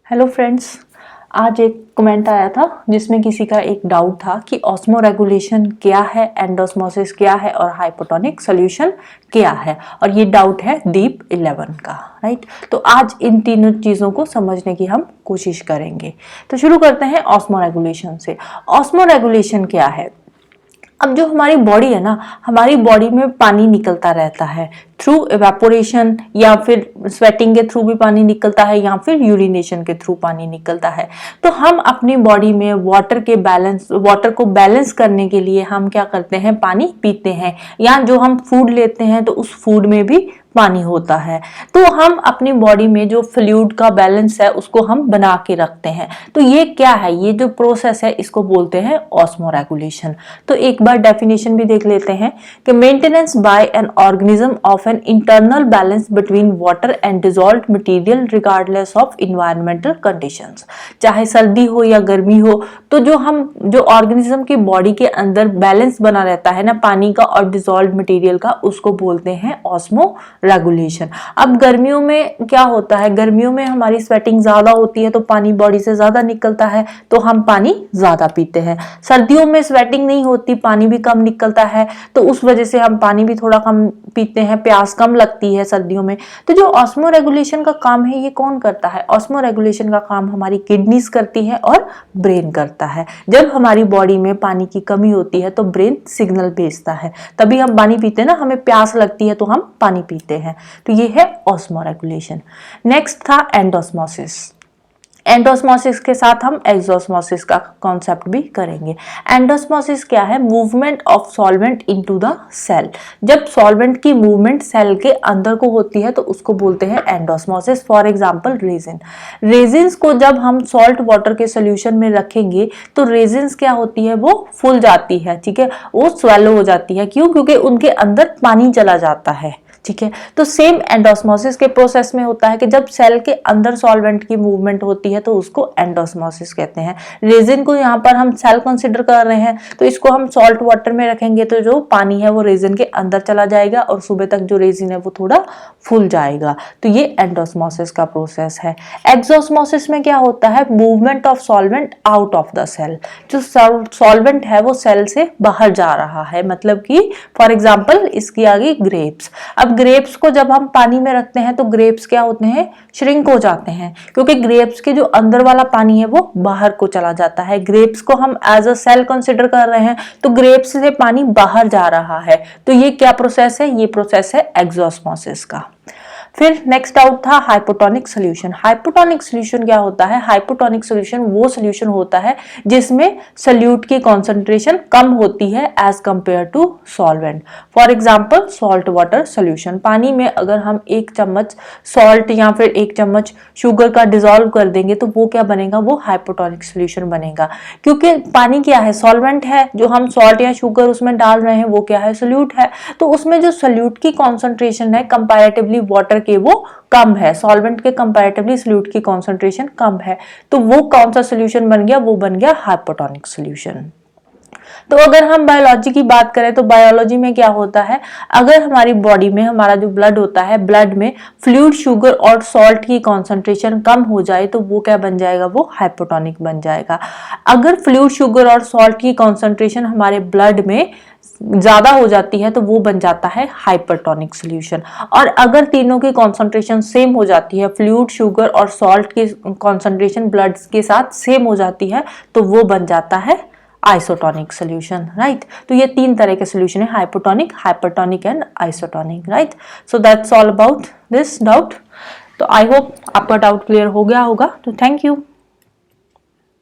Hello friends, आज एक comment आया था जिसमें किसी का एक डाउट था कि ऑस्मो रेगुलेशन क्या है, एंडोस्मोसिस क्या है और हाइपोटोनिक सॉल्यूशन क्या है। और ये डाउट है दीप 11 का, राइट। तो आज इन तीनों चीज़ों को समझने की हम कोशिश करेंगे। तो शुरू करते हैं ऑस्मो रेगुलेशन से। ऑस्मो रेगुलेशन क्या है? अब जो हमारी बॉडी है ना, हमारी बॉडी में पानी निकलता रहता है थ्रू एवेपोरेशन, या फिर स्वेटिंग के थ्रू भी पानी निकलता है, या फिर यूरिनेशन के थ्रू पानी निकलता है। तो हम अपनी बॉडी में वाटर को बैलेंस करने के लिए हम क्या करते हैं, पानी पीते हैं, या जो हम फूड लेते हैं तो उस फूड में भी पानी होता है। तो हम अपनी बॉडी में जो फ्लूइड का बैलेंस है उसको हम बना के रखते हैं। तो ये क्या है, ये जो प्रोसेस है इसको बोलते हैं ऑस्मो रेगुलेशन। तो एक बार डेफिनेशन भी देख लेते हैं कि maintenance by an organism of an internal balance between water and dissolved material regardless of environmental conditions. चाहे सर्दी हो या गर्मी हो, तो जो ऑर्गेनिज्म की बॉडी के अंदर बैलेंस बना रहता है ना पानी का और डिसॉल्व्ड मटेरियल का, उसको बोलते हैं ऑस्मो रेगुलेशन। अब गर्मियों में क्या होता है, गर्मियों में हमारी स्वेटिंग ज्यादा होती है तो पानी बॉडी से ज्यादा निकलता है, तो हम पानी ज्यादा पीते हैं। सर्दियों में स्वेटिंग नहीं होती, पानी भी कम निकलता है, तो उस वजह से हम पानी भी थोड़ा कम पीते हैं, प्यास कम लगती है सर्दियों में। तो जो ऑस्मो रेगुलेशन का काम है ये कौन करता है? ऑस्मो रेगुलेशन का काम हमारी किडनीज करती है और ब्रेन करता है। जब हमारी बॉडी में पानी की कमी होती है तो ब्रेन सिग्नल भेजता है, तभी हम पानी पीते हैं ना, हमें प्यास लगती है तो हम पानी पीते हैं। तो ये है ऑस्मो रेगुलेशन। नेक्स्ट था एंडोस्मोसिस। एंडोस्मोसिस के साथ हम एक्सोस्मोसिस का कॉन्सेप्ट भी करेंगे। एंडोस्मोसिस क्या है? Movement of solvent into the cell. जब सॉल्वेंट की मूवमेंट सेल के अंदर को होती है तो उसको बोलते हैं endosmosis. For example raisin. Raisins को जब हम सॉल्ट वाटर के सोल्यूशन में रखेंगे तो रेजिन्स क्या होती है, वो फूल जाती है, ठीक है, वो स्वेलो हो जाती है। क्यों? क्योंकि उनके अंदर पानी चला जाता है, ठीक है। तो सेम एंडोस्मोसिस के प्रोसेस में होता है कि जब सेल के अंदर सॉल्वेंट की मूवमेंट होती है तो उसको एंडोस्मोसिस कहते हैं। रेजिन को यहाँ पर हम सेल कंसिडर कर रहे हैं, तो इसको हम सॉल्ट वाटर में रखेंगे तो जो पानी है वो रेजिन के अंदर चला जाएगा और सुबह तक जो रेजिन है वो थोड़ा फूल जाएगा। तो ये एंडोस्मोसिस का प्रोसेस है। एक्सोस्मोसिस में क्या होता है? Movement of solvent out of the cell. जो सॉल्वेंट है वो सेल से बाहर जा रहा है, मतलब कि फॉर एग्जाम्पल इसकी आ गई ग्रेप्स। अब ग्रेप्स को जब हम पानी में रखते हैं तो ग्रेप्स क्या होते हैं, श्रिंक हो जाते हैं, क्योंकि ग्रेप्स के जो अंदर वाला पानी है वो बाहर को चला जाता है। ग्रेप्स को हम एज अ सेल कंसिडर कर रहे हैं तो ग्रेप्स से पानी बाहर जा रहा है। तो ये क्या प्रोसेस है? ये प्रोसेस है एक्सोस्मोसिस का। फिर नेक्स्ट आउट था हाइपोटोनिक सॉल्यूशन। हाइपोटोनिक सॉल्यूशन क्या होता है? हाइपोटोनिक सॉल्यूशन वो सॉल्यूशन होता है जिसमें सॉल्यूट की कॉन्सेंट्रेशन कम होती है as compare to solvent. For example salt water solution. पानी में अगर हम 1 चम्मच सॉल्ट या फिर 1 चम्मच शुगर का डिसॉल्व कर देंगे तो वो क्या बनेगा? वो हाइपोटोनिक सॉल्यूशन बनेगा। क्योंकि पानी क्या है? सॉल्वेंट है। जो हम सॉल्ट या शुगर उसमें डाल रहे हैं वो क्या है? सॉल्यूट है। तो उसमें जो सॉल्यूट की कॉन्सेंट्रेशन है कंपैरेटिवली वाटर के वो कम है, सॉल्वेंट के कंपैरेटिवली सॉल्यूट की कॉन्सेंट्रेशन कम है। तो वो कौन सा सॉल्यूशन बन गया? वो बन गया हाइपोटोनिक सॉल्यूशन। तो अगर हम बायोलॉजी की बात करें तो बायोलॉजी में क्या होता है, अगर हमारी बॉडी में हमारा जो ब्लड होता है, ब्लड में फ्लूइड, शुगर और सॉल्ट की कॉन्सेंट्रेशन कम हो जाए तो वो क्या बन जाएगा? वो हाइपोटोनिक बन जाएगा। अगर फ्लूइड, शुगर और सॉल्ट की कॉन्सेंट्रेशन हमारे ब्लड में ज्यादा हो जाती है तो वो बन जाता है हाइपरटोनिक सॉल्यूशन। और अगर तीनों की कॉन्सेंट्रेशन सेम हो जाती है, फ्लूइड, शुगर और सॉल्ट की कॉन्सेंट्रेशन ब्लड के साथ सेम हो जाती है, तो वो बन जाता है आइसोटोनिक सॉल्यूशन, राइट। तो ये 3 तरह के सॉल्यूशन है, hypotonic, hypertonic and isotonic, right. So that's all about this doubt. तो आई होप आपका डाउट क्लियर हो गया होगा। तो थैंक यू।